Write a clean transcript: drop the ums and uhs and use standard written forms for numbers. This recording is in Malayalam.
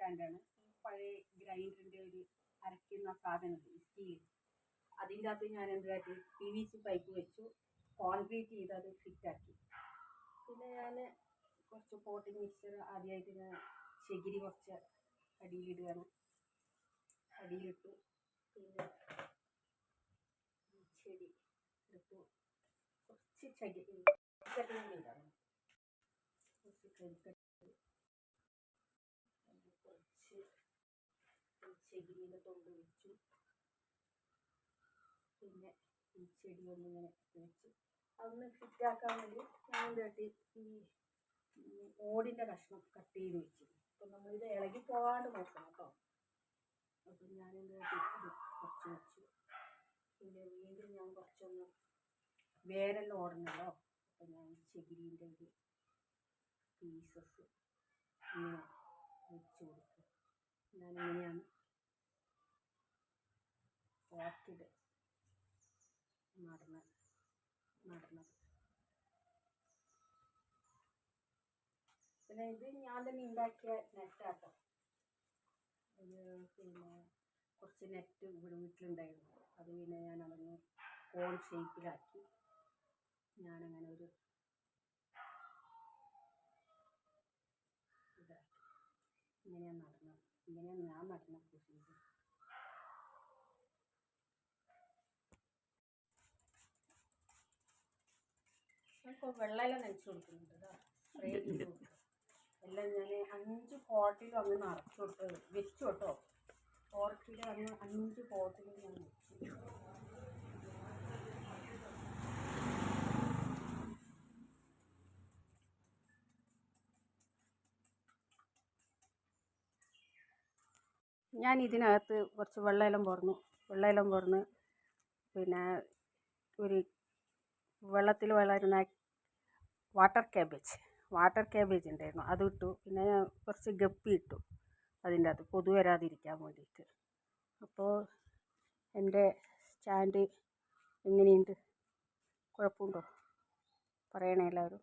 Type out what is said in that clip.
സ്റ്റാൻഡാണ്. പഴയ ഗ്രൈൻഡറിൻ്റെ ഒരു അരയ്ക്കുന്ന സാധനമുണ്ട്, സ്റ്റീൽ. അതിൻ്റെ അകത്ത് ഞാൻ എന്താക്കി PVC പൈപ്പ് വെച്ചു, കോൺക്രീറ്റ് ചെയ്ത് അത് ഫിറ്റാക്കി. പിന്നെ ഞാൻ കുറച്ച് പോട്ടിംഗ് മിക്സ്ചർ ആദ്യമായിട്ട് ഞാൻ ചകിരി കുറച്ച് അടിയിലിടുകയാണ്. അടിയിലിട്ടു. പിന്നെ ചെടി എടുത്തു. കുറച്ച് ചകിരി കരിക്കട്ട, കുറച്ച് ചകിരിയുടെ തൊണ്ട് വെച്ചു. പിന്നെ ഈ ചെടി ഒന്നിങ്ങനെ വെച്ചു. അതൊന്ന് ഫിറ്റാക്കാൻ വേണ്ടി ഞാൻ കേട്ടി ഈ ഓടിൻ്റെ കഷ്ണം കട്ട് ചെയ്ത് വെച്ചു. അപ്പം നമ്മളിത് ഇളകി പോകാണ്ട് നോക്കണം കേട്ടോ. അപ്പം ഞാനെന്ത് കേട്ടി ഇത് കുറച്ച് വെച്ചു. പിന്നെ വീണ്ടും ഞാൻ കുറച്ചൊന്ന് വേരെല്ലാം ഓടണല്ലോ. അപ്പം ഞാൻ ചകിരീൻ്റെ ഒരു പീസസ് ഇങ്ങനെ വെച്ച് കൊടുക്കും. ഞാനിങ്ങനെയാണ് ഓർക്കിഡ് നടണത്. പിന്നെ ഇത് ഞാൻ തന്നെ ഉണ്ടാക്കിയ നെറ്റാട്ടോ. പിന്നെ കുറച്ച് നെറ്റ് ഇവിടെ വീട്ടിലുണ്ടായിരുന്നു. അത് പിന്നെ ഞാൻ അതങ്ങ് കോൺ ഷേപ്പിലാക്കി ഞാനങ്ങനെ ഒരു ഇതാക്കി. ഇങ്ങനെയാണ് നടന്നത്. ഇങ്ങനെയാണ് ഞാൻ നടന്ന പ്രൊസീജിയർ. ഞാനിപ്പോൾ വെള്ളമെല്ലാം നനച്ചു കൊടുക്കുന്നുണ്ട് കേട്ടോ. സ്പ്രേ ചെയ്ത് കൊടുക്കുക എല്ലാം. ഞാൻ 5 പോട്ടിലും അങ്ങ് നിറച്ചു വെച്ചു കേട്ടോ. ഓർക്കിഡ് അങ്ങ് 5 പോട്ടിലും ഞാൻ വെച്ചു. ഞാൻ ഇതിനകത്ത് കുറച്ച് വെള്ളമെല്ലാം പുറന്ന് പിന്നെ ഒരു വെള്ളത്തിൽ വളരുന്ന വാട്ടർ ക്യാബേജ് ഉണ്ടായിരുന്നു, അത് ഇട്ടു. പിന്നെ കുറച്ച് ഗപ്പി ഇട്ടു അതിൻ്റെ അകത്ത്, കൊതു വരാതിരിക്കാൻ വേണ്ടിയിട്ട്. അപ്പോൾ എൻ്റെ സ്റ്റാൻഡ് എങ്ങനെയുണ്ട്? കുഴപ്പമുണ്ടോ? പറയണേ എല്ലാവരും.